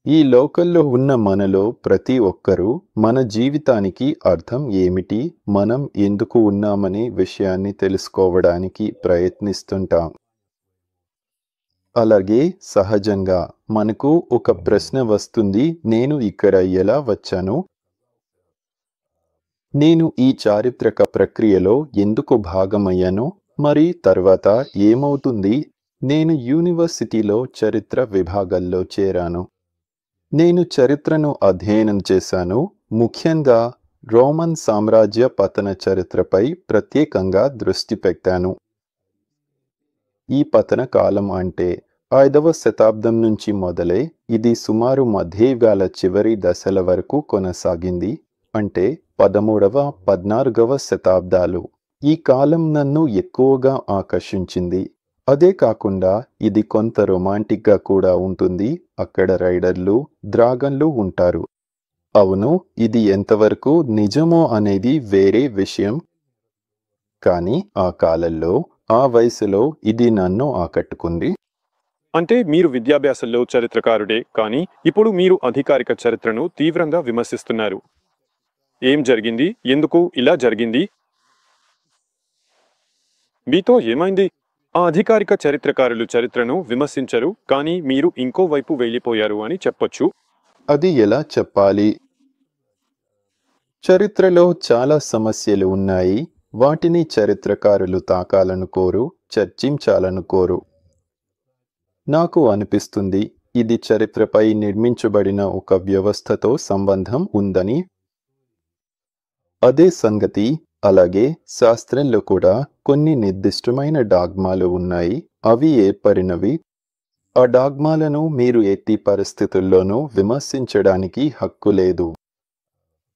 ఈ లోకంలో ఉన్న మనలో ప్రతి ఒక్కరూ మన జీవితానికి అర్థం ఏమిటి, మనం ఎందుకు ఉన్నామనే విషయాన్ని తెలుసుకోవడానికి ప్రయత్నిస్తుంటాం. అలాగే సహజంగా మనకు ఒక ప్రశ్న వస్తుంది, నేను ఇక్కడ ఎలా వచ్చాను? నేను ఈ చారిత్రక ప్రక్రియలో ఎందుకు భాగమయ్యాను? మరి తర్వాత ఏమవుతుంది? నేను యూనివర్సిటీలో చరిత్ర విభాగంలో చేరాను. నేను చరిత్రను అధ్యయనం చేశాను, ముఖ్యంగా రోమన్ సామ్రాజ్య పతన చరిత్రపై ప్రత్యేకంగా దృష్టి పెట్టాను. ఈ పతన కాలం అంటే 5వ శతాబ్దం నుంచి మొదలై ఇది సుమారు మధ్యయుగాల చివరి దశల వరకు కొనసాగింది. అంటే 13వ, 14వ శతాబ్దాలు. ఈ కాలం నన్ను ఎక్కువగా ఆకర్షించింది. అదే కాకుండా ఇది కొంత రొమాంటిక్గా కూడా ఉంటుంది. అక్కడ రైడర్లు, డ్రాగన్లు ఉంటారు. అవును, ఇది ఎంతవరకు నిజమో అనేది వేరే విషయం. కానీ ఆ కాలంలో, ఆ వయసులో ఇది నన్ను ఆకట్టుకుంది. అంటే మీరు విద్యాభ్యాసంలో చరిత్రకారుడే, కానీ ఇప్పుడు మీరు అధికారిక చరిత్రను తీవ్రంగా విమర్శిస్తున్నారు. ఏం జరిగింది? ఎందుకు ఇలా జరిగింది? మీతో ఏమైంది? ఆ అధికారిక చరిత్రకారులు చరిత్రను విమర్శించరు, కానీ మీరు ఇంకో వైపు వెళ్ళిపోయారు అని చెప్పొచ్చు. అది ఎలా చెప్పాలి? చరిత్రలో చాలా సమస్యలు ఉన్నాయి. వాటిని చరిత్రకారులు తాకాలనుకోరు, చర్చించాలనుకోరు. నాకు అనిపిస్తుంది ఇది చరిత్రపై నిర్మించబడిన ఒక వ్యవస్థతో సంబంధం ఉందని. అదే సంగతి. అలాగే శాస్త్రంలో కూడా కొన్ని నిర్దిష్టమైన డాగ్మాలు ఉన్నాయి. అవి ఏర్పడినవి. ఆ డాగ్మాలను మీరు ఎట్టి పరిస్థితుల్లోనూ విమర్శించడానికి హక్కు లేదు.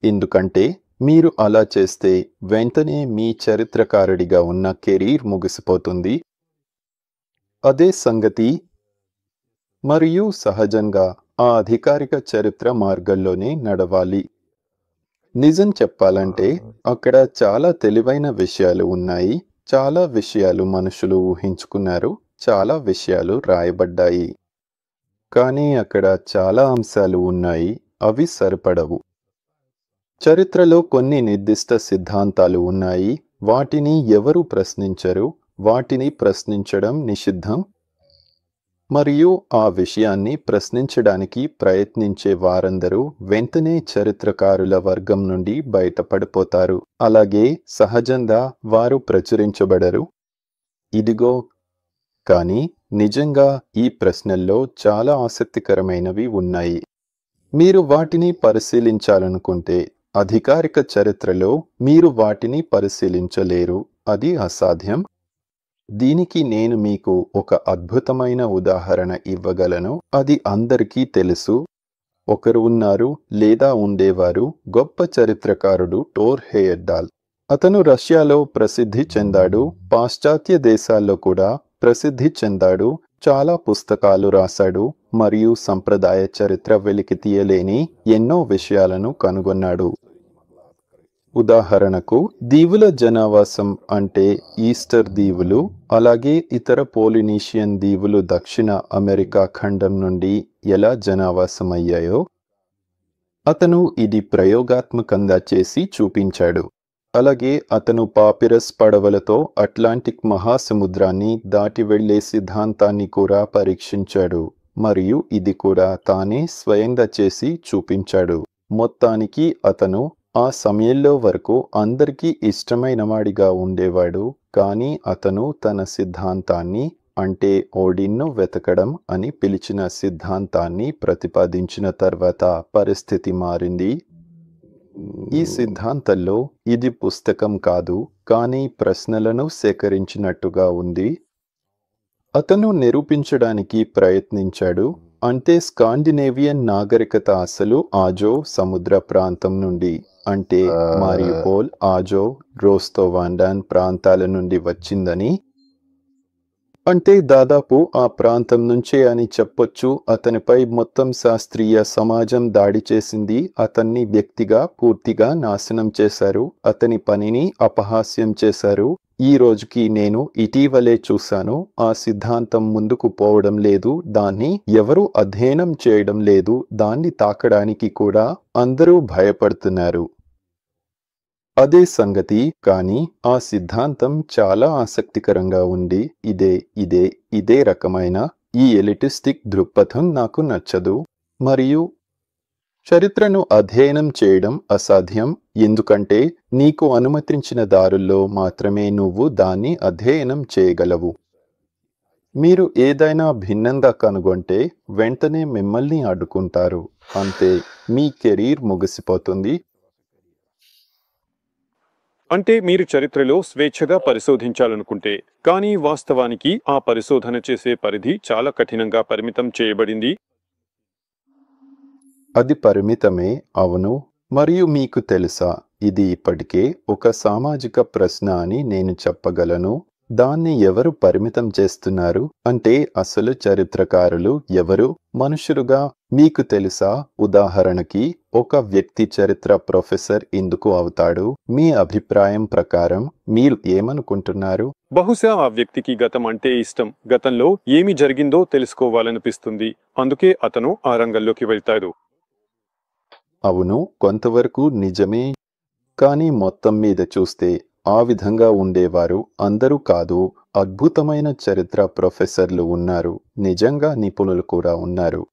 ఎందుకంటే మీరు అలా చేస్తే వెంటనే మీ చరిత్రకారుడిగా ఉన్న కెరీర్ ముగిసిపోతుంది. అదే సంగతి. మరియు సహజంగా ఆ అధికారిక చరిత్ర మార్గంలోనే నడవాలి. నిజం చెప్పాలంటే అక్కడ చాలా తెలివైన విషయాలు ఉన్నాయి. చాలా విషయాలు మనుషులు ఊహించుకున్నారు. చాలా విషయాలు రాయబడ్డాయి. కానీ అక్కడ చాలా అంశాలు ఉన్నాయి. అవి సరిపడవు. చరిత్రలో కొన్ని నిర్దిష్ట సిద్ధాంతాలు ఉన్నాయి. వాటిని ఎవరు ప్రశ్నించరు. వాటిని ప్రశ్నించడం నిషిద్ధం. మరియు ఆ విషయాన్ని ప్రశ్నించడానికి ప్రయత్నించే వారందరూ వెంటనే చరిత్రకారుల వర్గం నుండి బయటపడిపోతారు. అలాగే సహజంగా వారు ప్రచురించబడరు. ఇదిగో. కానీ నిజంగా ఈ ప్రశ్నల్లో చాలా ఆసక్తికరమైనవి ఉన్నాయి. మీరు వాటిని పరిశీలించాలనుకుంటే అధికారిక చరిత్రలో మీరు వాటిని పరిశీలించలేరు. అది అసాధ్యం. దీనికి నేను మీకు ఒక అద్భుతమైన ఉదాహరణ ఇవ్వగలను. అది అందరికీ తెలుసు. ఒకరు ఉన్నారు లేదా ఉండేవారు, గొప్ప చరిత్రకారుడు టోర్ హెయర్డాల్. అతను రష్యాలో ప్రసిద్ధి చెందాడు. పాశ్చాత్య దేశాల్లో కూడా ప్రసిద్ధి చెందాడు. చాలా పుస్తకాలు రాశాడు మరియు సంప్రదాయ చరిత్ర వెలికి తీయలేని ఎన్నో విషయాలను కనుగొన్నాడు. ఉదాహరణకు దీవుల జనావాసం అంటే ఈస్టర్ దీవులు, అలాగే ఇతర పోలినీషియన్ దీవులు దక్షిణ అమెరికా ఖండం నుండి ఎలా జనావాసమయ్యాయో అతను ఇది ప్రయోగాత్మకంగా చేసి చూపించాడు. అలాగే అతను పాపిరస్ పడవలతో అట్లాంటిక్ మహాసముద్రాన్ని దాటి వెళ్లే సిద్ధాంతాన్ని కూడా పరీక్షించాడు మరియు ఇది కూడా తానే స్వయంగా చేసి చూపించాడు. మొత్తానికి అతను ఆ సమయంలో వరకు అందరికీ ఇష్టమైన వాడిగా ఉండేవాడు. కానీ అతను తన సిద్ధాంతాన్ని, అంటే ఓడిన్ను వెతకడం అని పిలిచిన సిద్ధాంతాన్ని ప్రతిపాదించిన తర్వాత పరిస్థితి మారింది. ఈ సిద్ధాంతంలో ఇది పుస్తకం కాదు, కానీ ప్రశ్నలను సేకరించినట్టుగా ఉంది. అతను నిరూపించడానికి ప్రయత్నించాడు. అంటే స్కాండినేవియన్ నాగరికత అసలు ఆజో సముద్ర ప్రాంతం నుండి, అంటే మారియుపోల్, ఆజో, రోస్తోవాండాన్ ప్రాంతాల నుండి వచ్చిందని. అంటే దాదాపు ఆ ప్రాంతం నుంచే అని చెప్పొచ్చు. అతనిపై మొత్తం శాస్త్రీయ సమాజం దాడి చేసింది. అతన్ని వ్యక్తిగా పూర్తిగా నాశనం చేశారు. అతని పనిని అపహాస్యం చేశారు. ఈ రోజుకి నేను ఇటీవలే చూశాను. ఆ సిద్ధాంతం ముందుకు పోవడం లేదు. దాన్ని ఎవరూ అధ్యయనం చేయడం లేదు. దాన్ని తాకడానికి కూడా అందరూ భయపడుతున్నారు. అదే సంగతి. కానీ ఆ సిద్ధాంతం చాలా ఆసక్తికరంగా ఉంది. ఇదే రకమైన ఈ ఎలిటిస్టిక్ దృక్పథం నాకు నచ్చదు. మరియు చరిత్రను అధ్యయనం చేయడం అసాధ్యం. ఎందుకంటే నీకు అనుమతించిన దారుల్లో మాత్రమే నువ్వు దాన్ని అధ్యయనం చేయగలవు. మీరు ఏదైనా భిన్నంగా కనుగొంటే వెంటనే మిమ్మల్ని అడ్డుకుంటారు. అంతే, మీ కెరీర్ ముగిసిపోతుంది. అంటే మీరు చరిత్రలో స్వేచ్ఛగా పరిశోధించాలనుకుంటే, కానీ వాస్తవానికి ఆ పరిశోధన చేసే పరిధి చాలా కఠినంగా పరిమితం చేయబడింది. అది పరిమితమే, అవును. మరియు మీకు తెలుసా, ఇది ఇప్పటికే ఒక సామాజిక ప్రశ్న అని నేను చెప్పగలను. దాన్ని ఎవరు పరిమితం చేస్తున్నారు? అంటే అసలు చరిత్రకారులు ఎవరు? మనుషులుగా మీకు తెలుసా? ఉదాహరణకి ఒక వ్యక్తి చరిత్ర ప్రొఫెసర్ ఎందుకు అవుతాడు? మీ అభిప్రాయం ప్రకారం మీరు ఏమనుకుంటున్నారు? బహుశా ఆ వ్యక్తికి గతం అంటే ఇష్టం. గతంలో ఏమి జరిగిందో తెలుసుకోవాలనిపిస్తుంది. అందుకే అతను ఆ రంగంలోకి వెళ్తాడు. అవును, కొంతవరకు నిజమే. కానీ మొత్తం మీద చూస్తే ఆ విధంగా ఉండేవారు అందరూ కాదు. అద్భుతమైన చరిత్ర ప్రొఫెసర్లు ఉన్నారు. నిజంగా నిపుణులు కూడా ఉన్నారు.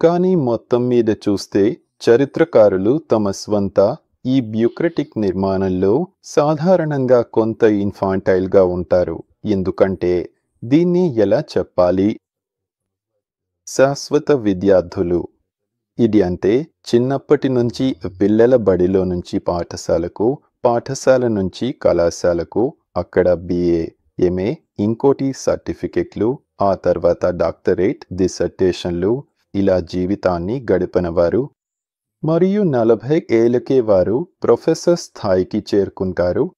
కానీ మొత్తం మీద చూస్తే చరిత్రకారులు తమ స్వంత ఈ బ్యూక్రటిక్ నిర్మాణంలో సాధారణంగా కొంత ఇన్ఫాంటైల్గా ఉంటారు. ఎందుకంటే దీన్ని ఎలా చెప్పాలి? శాశ్వత విద్యార్థులు. ఇది అంటే చిన్నప్పటి నుంచి పిల్లల బడిలో నుంచి పాఠశాలకు, పాఠశాల నుంచి కళాశాలకు, అక్కడ BA, MA, ఇంకోటి సర్టిఫికెట్లు, ఆ తర్వాత డాక్టరేట్, డిసర్టేషన్లు, ఇలా జీవితాన్ని గడిపినవారు. మరియు 40 ఏళ్ళకే వారు ప్రొఫెసర్ స్థాయికి చేరుకుంటారు.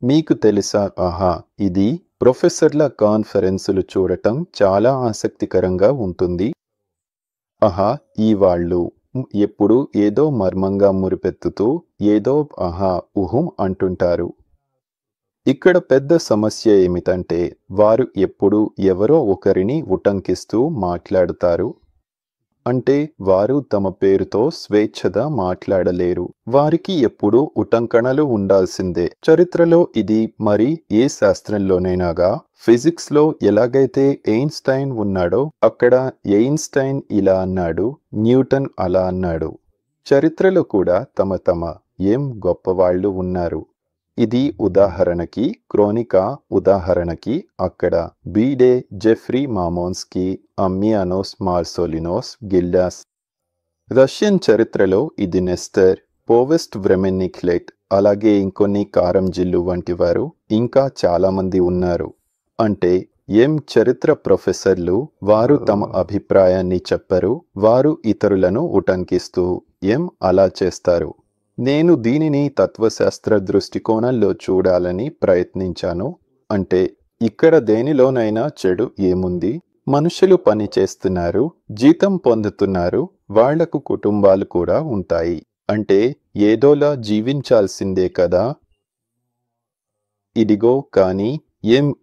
మీకు తెలుసా, ఇది ప్రొఫెసర్ల కాన్ఫరెన్సులు చూడటం చాలా ఆసక్తికరంగా ఉంటుంది. ఈ వాళ్ళు ఎప్పుడు ఏదో మర్మంగా మురిపెత్తుతూ ఏదో అంటుంటారు. ఇక్కడ పెద్ద సమస్య ఏమిటంటే వారు ఎప్పుడు ఎవరో ఒకరిని ఉటంకిస్తూ మాట్లాడుతారు. అంటే వారు తమ పేరుతో స్వేచ్ఛగా మాట్లాడలేరు. వారికి ఎప్పుడూ ఉటంకణలు ఉండాల్సిందే. చరిత్రలో ఇది మరి ఏ శాస్త్రంలోనైనాగా, ఫిజిక్స్లో ఎలాగైతే ఎయిన్స్టైన్ ఉన్నాడో అక్కడ ఎయిన్స్టైన్ ఇలా అన్నాడు, న్యూటన్ అలా అన్నాడు. చరిత్రలో కూడా తమ ఏం గొప్పవాళ్ళు ఉన్నారు. ఇది ఉదాహరణకి క్రోనికా, ఉదాహరణకి అక్కడ బీడే, జెఫ్రీ మామోన్స్కీ, అమ్మియానోస్ మార్సోలినోస్, గిల్డాస్. రష్యన్ చరిత్రలో ఇది నెస్టర్, పోవెస్ట్ వ్రెమెన్నిక్లెట్, అలాగే ఇంకొన్ని కారంజిల్లు వంటి వారు ఇంకా చాలామంది ఉన్నారు. అంటే చరిత్ర ప్రొఫెసర్లు వారు తమ అభిప్రాయాన్ని చెప్పరు. వారు ఇతరులను ఉటంకిస్తూ అలా చేస్తారు. నేను దీనిని తత్వశాస్త్ర దృష్టికోణంలో చూడాలని ప్రయత్నించాను. అంటే ఇక్కడ దేనిలోనైనా చెడు ఏముంది? మనుషులు పని చేస్తున్నారు, జీతం పొందుతున్నారు, వాళ్లకు కుటుంబాలు కూడా ఉంటాయి. అంటే ఏదోలా జీవించాల్సిందే కదా. ఇదిగో కానీ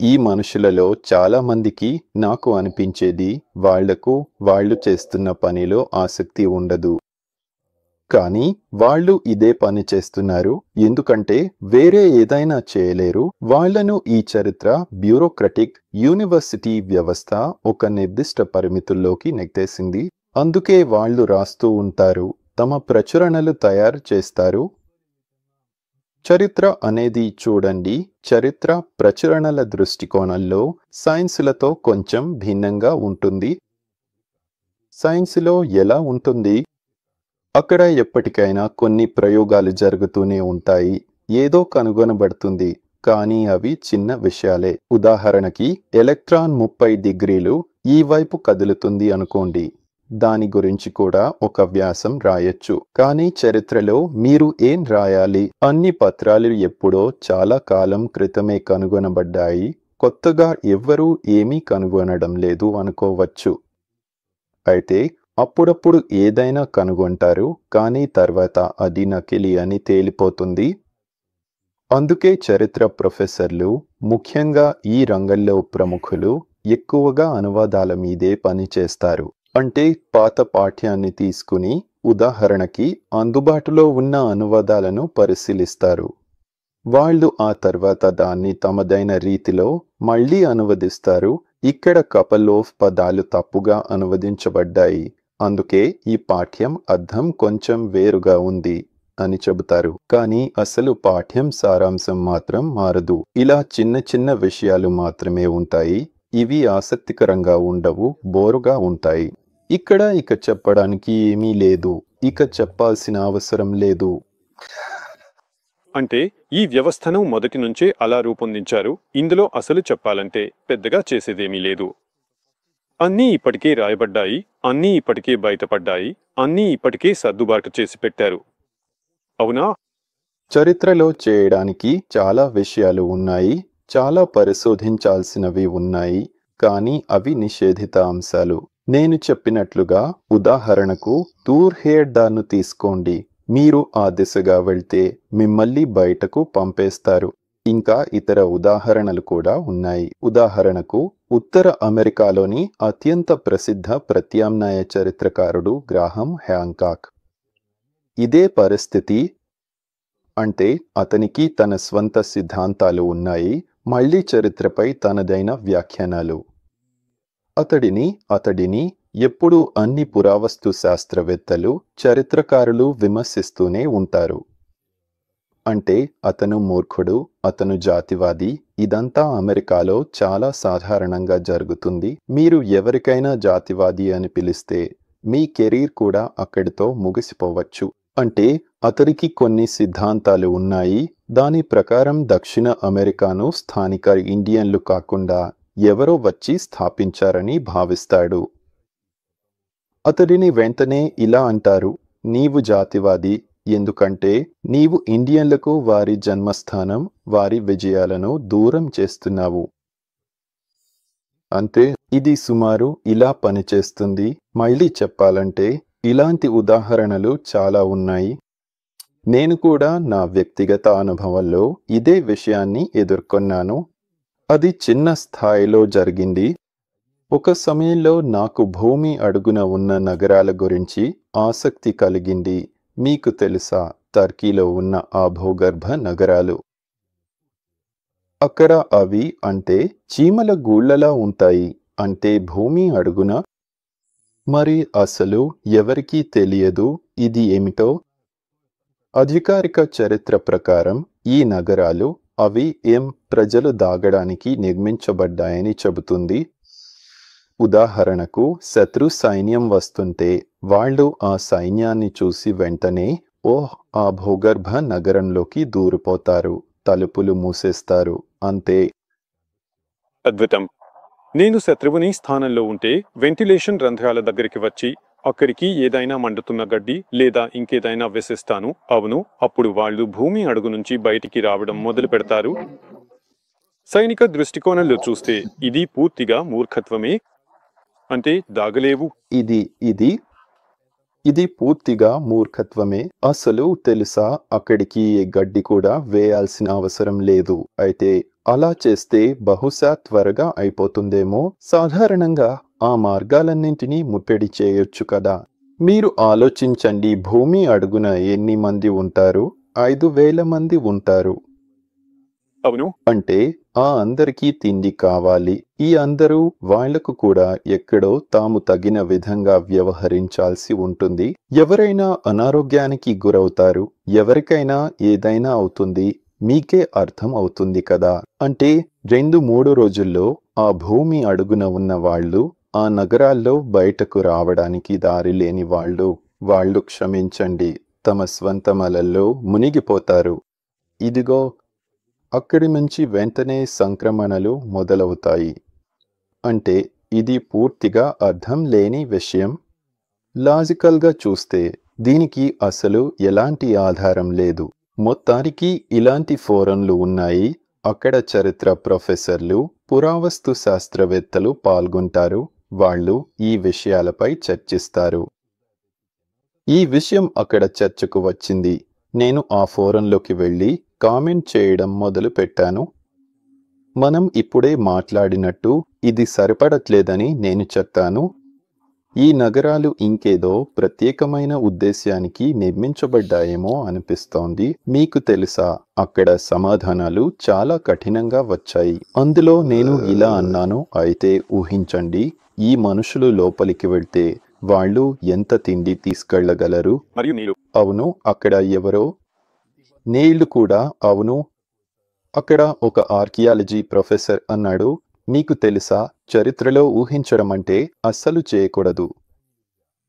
ఈ మనుషులలో చాలా మందికి నాకు అనిపించేది వాళ్లకు వాళ్ళు చేస్తున్న పనిలో ఆసక్తి ఉండదు. కానీ వాళ్ళు ఇదే పని చేస్తున్నారు ఎందుకంటే వేరే ఏదైనా చేయలేరు. వాళ్లను ఈ చరిత్ర బ్యూరోక్రటిక్ యూనివర్సిటీ వ్యవస్థ ఒక నిర్దిష్ట పరిమితుల్లోకి నెట్టేసింది. అందుకే వాళ్ళు రాస్తూ ఉంటారు, తమ ప్రచురణలు తయారు చేస్తారు. చరిత్ర అనేది చూడండి, చరిత్ర ప్రచురణల దృష్టికోణంలో సైన్సులతో కొంచెం భిన్నంగా ఉంటుంది. సైన్సులో ఎలా ఉంటుంది? అక్కడ ఎప్పటికైనా కొన్ని ప్రయోగాలు జరుగుతూనే ఉంటాయి. ఏదో కనుగొనబడుతుంది, కానీ అవి చిన్న విషయాలే. ఉదాహరణకి ఎలక్ట్రాన్ 30 డిగ్రీలు ఈ వైపు కదులుతుంది అనుకోండి. దాని గురించి కూడా ఒక వ్యాసం రాయొచ్చు. కానీ చరిత్రలో మీరు ఏం రాయాలి? అన్ని పత్రాలు ఎప్పుడో చాలా కాలం క్రితమే కనుగొనబడ్డాయి. కొత్తగా ఎవ్వరూ ఏమీ కనుగొనడం లేదు అనుకోవచ్చు. అయితే అప్పుడప్పుడు ఏదైనా కనుగొంటారు, కానీ తర్వాత అది నకిలీ అని తేలిపోతుంది. అందుకే చరిత్ర ప్రొఫెసర్లు, ముఖ్యంగా ఈ రంగంలో ప్రముఖులు, ఎక్కువగా అనువాదాల మీదే పనిచేస్తారు. అంటే పాత పాఠ్యాన్ని తీసుకుని, ఉదాహరణకి అందుబాటులో ఉన్న అనువాదాలను పరిశీలిస్తారు. వాళ్ళు ఆ తర్వాత దాన్ని తమదైన రీతిలో మళ్ళీ అనువదిస్తారు. ఇక్కడ కపలోఫ్ పదాలు తప్పుగా అనువదించబడ్డాయి, అందుకే ఈ పాఠ్యం అర్థం కొంచెం వేరుగా ఉంది అని చెబుతారు. కానీ అసలు పాఠ్యం సారాంశం మాత్రం మారదు. ఇలా చిన్న చిన్న విషయాలు మాత్రమే ఉంటాయి. ఇవి ఆసక్తికరంగా ఉండవు, బోరుగా ఉంటాయి. ఇక్కడ ఇక చెప్పడానికి ఏమీ లేదు, ఇక చెప్పాల్సిన అవసరం లేదు. అంటే ఈ వ్యవస్థను మొదటి నుంచే అలా రూపొందించారు. ఇందులో అసలు చెప్పాలంటే పెద్దగా చేసేదేమీ లేదు. అన్నీ ఇప్పటికే రాయబడ్డాయి, అన్నీ ఇప్పటికే బయటపడ్డాయి, అన్నీ ఇప్పటికే సర్దుబాటు చేసి పెట్టారు. అవునా? చరిత్రలో చేయడానికి చాలా విషయాలు ఉన్నాయి, చాలా పరిశోధించాల్సినవి ఉన్నాయి, కానీ అవి నిషేధిత అంశాలు. నేను చెప్పినట్లుగా, ఉదాహరణకు తూర్హేడ్దాను తీసుకోండి. మీరు ఆ దిశగా వెళ్తే మిమ్మల్ని బయటకు పంపేస్తారు. ఇంకా ఇతర ఉదాహరణలు కూడా ఉన్నాయి. ఉదాహరణకు ఉత్తర అమెరికాలోని అత్యంత ప్రసిద్ధ ప్రత్యామ్నాయ చరిత్రకారుడు గ్రాహం హ్యాంకాక్. ఇదే పరిస్థితి. అంటే అతనికి తన స్వంత సిద్ధాంతాలు ఉన్నాయి, మళ్ళీ చరిత్రపై తనదైన వ్యాఖ్యానాలు. అతడిని ఎప్పుడూ అన్ని పురావస్తు శాస్త్రవేత్తలు, చరిత్రకారులు విమర్శిస్తూనే ఉంటారు. అంటే అతను మూర్ఖుడు, అతను జాతివాది. ఇదంతా అమెరికాలో చాలా సాధారణంగా జరుగుతుంది. మీరు ఎవరికైనా జాతివాది అని పిలిస్తే మీ కెరీర్ కూడా అక్కడితో ముగిసిపోవచ్చు. అంటే అతడికి కొన్ని సిద్ధాంతాలు ఉన్నాయి, దాని ప్రకారం దక్షిణ అమెరికాను స్థానిక ఇండియన్లు కాకుండా ఎవరో వచ్చి స్థాపించారని భావిస్తాడు. అతడిని వెంటనే ఇలా అంటారు, నీవు జాతివాది, ఎందుకంటే నీవు ఇండియన్లకు వారి జన్మస్థానం, వారి విజయాలను దూరం చేస్తున్నావు. అంతే. ఇది సుమారు ఇలా పనిచేస్తుంది. మళ్ళీ చెప్పాలంటే ఇలాంటి ఉదాహరణలు చాలా ఉన్నాయి. నేను కూడా నా వ్యక్తిగత అనుభవంలో ఇదే విషయాన్ని ఎదుర్కొన్నాను. అది చిన్న స్థాయిలో జరిగింది. ఒక సమయంలో నాకు భూమి అడుగున ఉన్న నగరాల గురించి ఆసక్తి కలిగింది. మీకు తెలుసా, టర్కీలో ఉన్న ఆ భూగర్భ నగరాలు. అక్కడ అవి అంటే చీమల గూళ్ళలా ఉంటాయి. అంటే భూమి అడుగున. మరి అసలు ఎవరికీ తెలియదు ఇది ఏమిటో. అధికారిక చరిత్ర ప్రకారం ఈ నగరాలు అవి ప్రజలు దాగడానికి నిర్మించబడ్డాయని చెబుతుంది. ఉదాహరణకు శత్రు సైన్యం వస్తుంటే వాళ్ళు ఆ సైన్యాన్ని చూసి వెంటనే ఆ భూగర్భ నగరంలోకి దూరిపోతారు, తలుపులు మూసేస్తారు, అంతే. అద్భుతం. నేను శత్రువుని స్థానంలో ఉంటే వెంటిలేషన్ రంధ్రాల దగ్గరికి వచ్చి అక్కడికి ఏదైనా మండుతున్న గడ్డి లేదా ఇంకేదైనా వేసేస్తాను. అవును, అప్పుడు వాళ్ళు భూమి అడుగు నుంచి బయటికి రావడం మొదలు పెడతారు. సైనిక దృష్టికోణంలో చూస్తే ఇది పూర్తిగా మూర్ఖత్వమే. అంటే దాగలేవు. ఇది పూర్తిగా మూర్ఖత్వమే. అసలు తెలుసా, అక్కడికి గడ్డి కూడా వేయాల్సిన అవసరం లేదు. అయితే అలా చేస్తే బహుశా త్వరగా అయిపోతుందేమో. సాధారణంగా ఆ మార్గాలన్నింటినీ ముట్టడి చేయొచ్చు కదా. మీరు ఆలోచించండి, భూమి అడుగున ఎన్ని మంది ఉంటారు? 5,000 మంది ఉంటారు. అవును. అంటే ఆ అందరికీ తిండి కావాలి. ఈ అందరూ వాళ్లకు కూడా ఎక్కడో తాము తగిన విధంగా వ్యవహరించాల్సి ఉంటుంది. ఎవరైనా అనారోగ్యానికి గురవుతారు, ఎవరికైనా ఏదైనా అవుతుంది. మీకే అర్థం అవుతుంది కదా. అంటే 2-3 రోజుల్లో ఆ భూమి అడుగున ఉన్న వాళ్ళు, ఆ నగరాల్లో బయటకు రావడానికి దారి లేని వాళ్ళు క్షమించండి, తమ స్వంత మలల్లో మునిగిపోతారు. ఇదిగో అక్కడి నుంచి వెంటనే సంక్రమణలు మొదలవుతాయి. అంటే ఇది పూర్తిగా అర్థం లేని విషయం. లాజికల్గా చూస్తే దీనికి అసలు ఎలాంటి ఆధారం లేదు. మొత్తానికి ఇలాంటి ఫోరంలు ఉన్నాయి. అక్కడ చరిత్ర ప్రొఫెసర్లు, పురావస్తు శాస్త్రవేత్తలు పాల్గొంటారు. వాళ్ళు ఈ విషయాలపై చర్చిస్తారు. ఈ విషయం అక్కడ చర్చకు వచ్చింది. నేను ఆ ఫోరంలోకి వెళ్ళి కామెంట్ చేయడం మొదలు పెట్టాను. మనం ఇప్పుడే మాట్లాడినట్టు ఇది సరిపడట్లేదని నేను చెప్పాను. ఈ నగరాలు ఇంకేదో ప్రత్యేకమైన ఉద్దేశ్యానికి నిర్మించబడ్డాయేమో అనిపిస్తోంది. మీకు తెలుసా, అక్కడ సమాధానాలు చాలా కఠినంగా వచ్చాయి. అందులో నేను ఇలా అన్నాను, అయితే ఊహించండి, ఈ మనుషులు లోపలికి వెళ్తే వాళ్ళు ఎంత తిండి తీసుకెళ్లగలరు? మరియు నీళ్ళు. అవును, అక్కడ ఎవరో నీళ్లు కూడా. అవును, అక్కడ ఒక ఆర్కియాలజీ ప్రొఫెసర్ అన్నాడు, మీకు తెలుసా, చరిత్రలో ఊహించడం అంటే అస్సలు చేయకూడదు.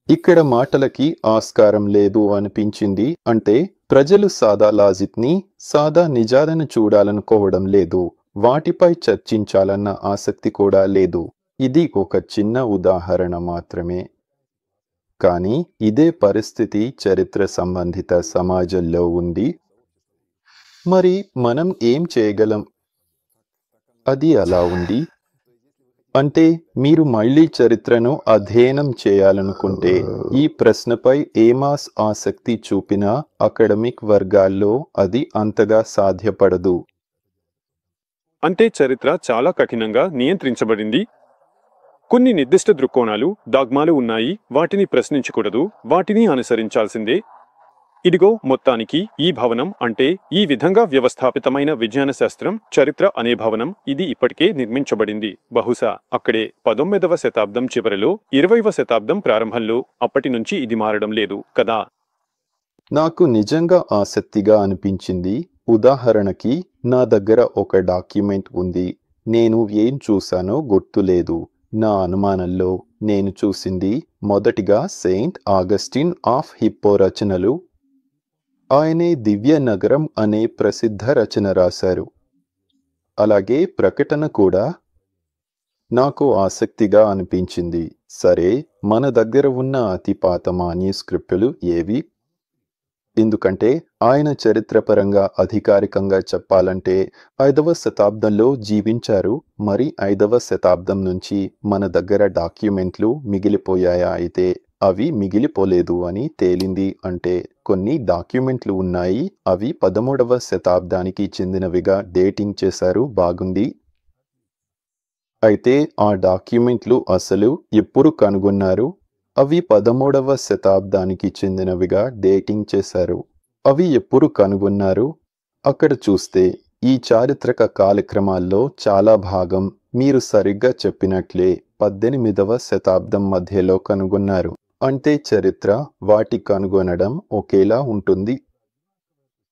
ఇక్కడ మాటలకి ఆస్కారం లేదు అనిపించింది. అంటే ప్రజలు సాదా లాజిక్ని, సాదా నిజాలను చూడాలనుకోవడం లేదు. వాటిపై చర్చించాలన్న ఆసక్తి కూడా లేదు. ఇది ఒక చిన్న ఉదాహరణ మాత్రమే. కానీ ఇదే పరిస్థితి చరిత్ర సంబంధిత సమాజంలో ఉంది. మరి మనం ఏం చేయగలం? అది అలా ఉంది. అంటే మీరు మళ్ళీ చరిత్రను అధ్యయనం చేయాలనుకుంటే ఈ ప్రశ్నపై ఏమాస్ ఆసక్తి చూపినా అకాడమిక్ వర్గాల్లో అది అంతగా సాధ్యపడదు. అంటే చరిత్ర చాలా కఠినంగా నియంత్రించబడింది. కొన్ని నిర్దిష్ట దృక్కోణాలు, డాగ్మాలు ఉన్నాయి. వాటిని ప్రశ్నించకూడదు, వాటిని అనుసరించాల్సిందే. ఇదిగో మొత్తానికి ఈ భవనం, అంటే ఈ విధంగా వ్యవస్థాపితమైన విజ్ఞాన శాస్త్రం, చరిత్ర అనే భవనం, ఇది ఇప్పటికే నిర్మించబడింది. బహుశా అక్కడే 19వ శతాబ్దం చివరిలో, 20వ శతాబ్దం ప్రారంభంలో. అప్పటి నుంచి ఇది మారడం లేదు కదా. నాకు నిజంగా ఆసక్తిగా అనిపించింది. ఉదాహరణకి నా దగ్గర ఒక డాక్యుమెంట్ ఉంది. నేను ఏం చూశానో గుర్తులేదు. నా అనుమానంలో నేను చూసింది మొదటిగా సెయింట్ ఆగస్టిన్ ఆఫ్ హిప్పో రచనలు. ఆయనే దివ్య నగరం అనే ప్రసిద్ధ రచన రాశారు. అలాగే ప్రకటన కూడా నాకు ఆసక్తిగా అనిపించింది. సరే, మన దగ్గర ఉన్న అతి పాత మాన్యుస్క్రిప్టులు ఏవి? ఎందుకంటే ఆయన చరిత్రపరంగా అధికారికంగా చెప్పాలంటే 5వ శతాబ్దంలో జీవించారు. మరి 5వ శతాబ్దం నుంచి మన దగ్గర డాక్యుమెంట్లు మిగిలిపోయాయా? అయితే అవి మిగిలిపోలేదు అని తేలింది. అంటే కొన్ని డాక్యుమెంట్లు ఉన్నాయి, అవి 13వ శతాబ్దానికి చెందినవిగా డేటింగ్ చేశారు. బాగుంది. అయితే ఆ డాక్యుమెంట్లు అసలు ఎప్పుడు కనుగొన్నారు? అవి 13వ శతాబ్దానికి చెందినవిగా డేటింగ్ చేశారు. అవి ఎప్పుడు కనుగొన్నారు? అక్కడ చూస్తే ఈ చారిత్రక కాలక్రమాల్లో చాలా భాగం మీరు సరిగ్గా చెప్పినట్లే 18వ శతాబ్దం మధ్యలో కనుగొన్నారు. అంటే చరిత్ర వాటి కనుగొనడం ఒకేలా ఉంటుంది.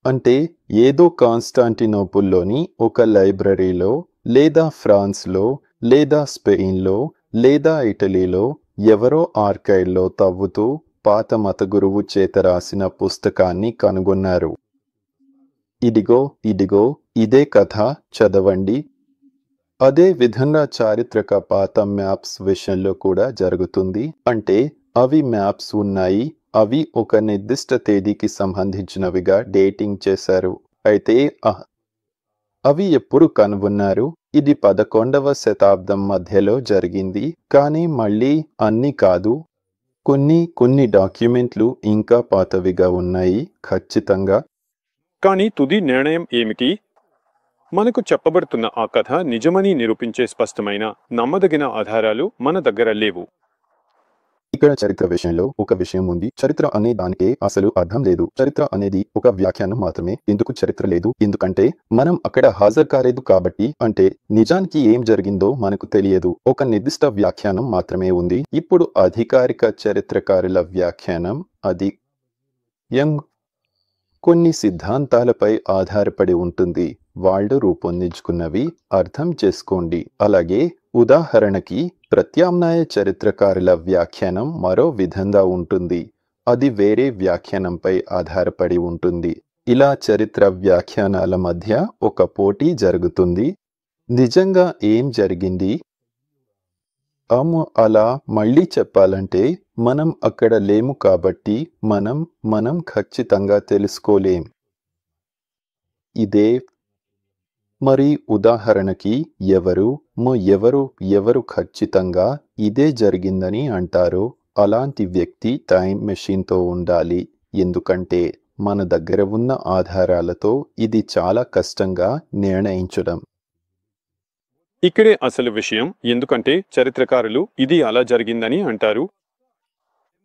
అంటే ఏదో కాన్స్టాంటినోపుల్లోని ఒక లైబ్రరీలో, లేదా ఫ్రాన్స్లో, లేదా స్పెయిన్లో, లేదా ఇటలీలో ఎవరో ఆర్కైవ్లో తవ్వుతూ పాత మత గురువు చేత రాసిన పుస్తకాన్ని కనుగొన్నారు. ఇదిగో ఇదే కథ, చదవండి. అదే విధంగా చారిత్రక పాత మ్యాప్స్ విషయంలో కూడా జరుగుతుంది. అంటే అవి మ్యాప్స్ ఉన్నాయి, అవి ఒక నిర్దిష్ట తేదీకి సంబంధించినవిగా డేటింగ్ చేశారు. అయితే అవి ఎప్పుడు కనుగొన్నారు? ఇది 11వ శతాబ్దం మధ్యలో జరిగింది. కానీ మళ్ళీ అన్ని కాదు. కొన్ని డాక్యుమెంట్లు ఇంకా పాతవిగా ఉన్నాయి, ఖచ్చితంగా. కానీ తుది నిర్ణయం ఏమిటి? మనకు చెప్పబడుతున్న ఆ కథ నిజమని నిరూపించే స్పష్టమైన, నమ్మదగిన ఆధారాలు మన దగ్గర లేవు. ఇక్కడ చరిత్ర విషయంలో ఒక విషయం ఉంది. చరిత్ర అనే దానికే అసలు అర్థం లేదు. చరిత్ర అనేది ఒక వ్యాఖ్యానం మాత్రమే. ఎందుకు చరిత్ర లేదు? ఎందుకంటే మనం అక్కడ హాజరు కాలేదు కాబట్టి. అంటే నిజానికి ఏం జరిగిందో మనకు తెలియదు. ఒక నిర్దిష్ట వ్యాఖ్యానం మాత్రమే ఉంది. ఇప్పుడు అధికారిక చరిత్రకారుల వ్యాఖ్యానం అది కొన్ని సిద్ధాంతాలపై ఆధారపడి ఉంటుంది. వాళ్ళు రూపొందించుకున్నవి. అర్థం చేసుకోండి. అలాగే ఉదాహరణకి ప్రత్యామ్నాయ చరిత్రకారుల వ్యాఖ్యానం మరో విధంగా ఉంటుంది. అది వేరే వ్యాఖ్యానంపై ఆధారపడి ఉంటుంది. ఇలా చరిత్ర వ్యాఖ్యానాల మధ్య ఒక పోటీ జరుగుతుంది. నిజంగా ఏం జరిగింది? అలా మళ్ళీ చెప్పాలంటే మనం అక్కడ లేము కాబట్టి మనం ఖచ్చితంగా తెలుసుకోలేం. ఇదే మరి ఉదాహరణకి ఎవరు ఖచ్చితంగా ఇదే జరిగిందని అంటారో అలాంటి వ్యక్తి టైం మెషిన్తో ఉండాలి. ఎందుకంటే మన దగ్గర ఉన్న ఆధారాలతో ఇది చాలా కష్టంగా నిర్ణయించడం. ఇక్కడే అసలు విషయం. ఎందుకంటే చరిత్రకారులు ఇది అలా జరిగిందని అంటారు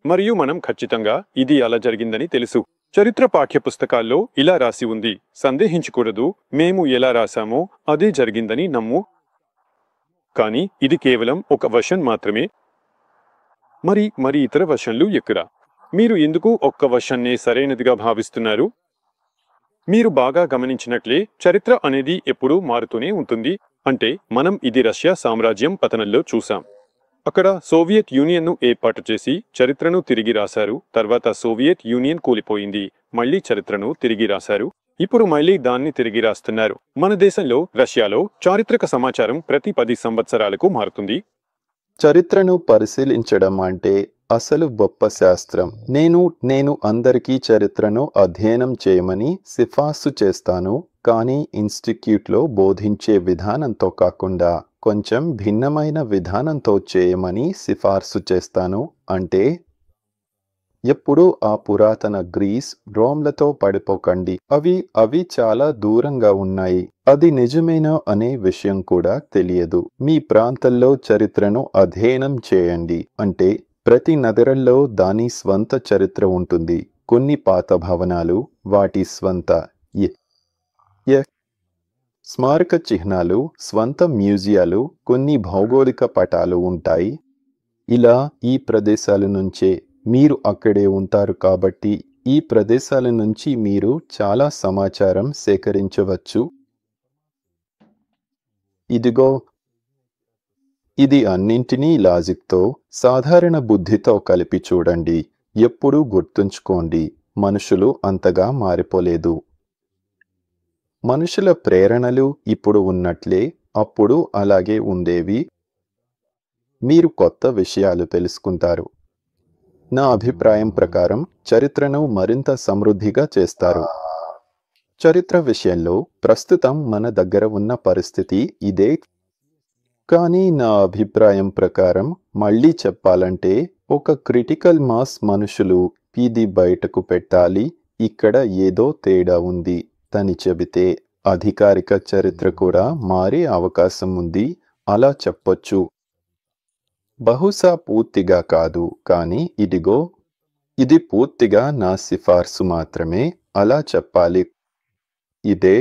మరియు మనం ఖచ్చితంగా ఇది అలా జరిగిందని తెలుసు. చరిత్ర పాఠ్యపుస్తకాల్లో ఇలా రాసి ఉంది. సందేహించకూడదు, మేము ఎలా రాసామో అదే జరిగిందని నమ్ము. కానీ ఇది కేవలం ఒక వర్షన్ మాత్రమే. మరి ఇతర వర్షన్లు ఎక్కడ? మీరు ఎందుకు ఒక్క వర్షన్నే సరైనదిగా భావిస్తున్నారు? మీరు బాగా గమనించినట్లే చరిత్ర అనేది ఎప్పుడూ మారుతూనే ఉంటుంది. అంటే మనం ఇది రష్యా సామ్రాజ్యం పతనంలో చూసాం. అక్కడ సోవియట్ యూనియన్ను ఏర్పాటు చేసి చరిత్రను తిరిగి రాశారు. తర్వాత సోవియట్ యూనియన్ కూలిపోయింది. మళ్లీ చరిత్రను తిరిగి రాశారు. ఇప్పుడు మళ్లీ దాన్ని తిరిగి రాస్తున్నారు. మన దేశంలో, రష్యాలో చారిత్రక సమాచారం ప్రతి 10 సంవత్సరాలకు మారుతుంది. చరిత్రను పరిశీలించడం అంటే అసలు గొప్ప శాస్త్రం. నేను అందరికీ చరిత్రను అధ్యయనం చేయమని సిఫార్సు చేస్తాను. కానీ ఇన్స్టిట్యూట్లో బోధించే విధానంతో కాకుండా కొంచెం భిన్నమైన విధానంతో చేయమని సిఫార్సు చేస్తాను. అంటే ఎప్పుడూ ఆ పురాతన గ్రీస్, రోమ్లతో పడిపోకండి. అవి చాలా దూరంగా ఉన్నాయి. అది నిజమేనా అనే విషయం కూడా తెలియదు. మీ ప్రాంతంలో చరిత్రను అధ్యయనం చేయండి. అంటే ప్రతి నగరంలో దాని స్వంత చరిత్ర ఉంటుంది. కొన్ని పాత భవనాలు, వాటి స్వంత స్మారక చిహ్నాలు, స్వంత మ్యూజియాలు, కొన్ని భౌగోళిక పటాలు ఉంటాయి. ఇలా ఈ ప్రదేశాల నుంచే మీరు అక్కడే ఉంటారు కాబట్టి ఈ ప్రదేశాల నుంచి మీరు చాలా సమాచారం సేకరించవచ్చు. ఇది అన్నింటినీ లాజిక్తో, సాధారణ బుద్ధితో కలిపి చూడండి. ఎప్పుడూ గుర్తుంచుకోండి, మనుషులు అంతగా మారిపోలేదు. మనుషుల ప్రేరణలు ఇప్పుడు ఉన్నట్లే అప్పుడు అలాగే ఉండేవి. మీరు కొత్త విషయాలు తెలుసుకుంటారు. నా అభిప్రాయం ప్రకారం చరిత్రను మరింత సమృద్ధిగా చేస్తారు. చరిత్ర విషయంలో ప్రస్తుతం మన దగ్గర ఉన్న పరిస్థితి ఇదే. కానీ నా అభిప్రాయం ప్రకారం మళ్ళీ చెప్పాలంటే ఒక క్రిటికల్ మాస్ మనుషులు ఇది బయటకు పెట్టాలి. ఇక్కడ ఏదో తేడా ఉంది అని చెబితే అధికారిక చరిత్ర కూడా మారే అవకాశం ఉంది. అలా చెప్పొచ్చు. బహుశా పూర్తిగా కాదు, కానీ ఇది పూర్తిగా నా సిఫార్సు మాత్రమే. అలా చెప్పాలి. ఇదే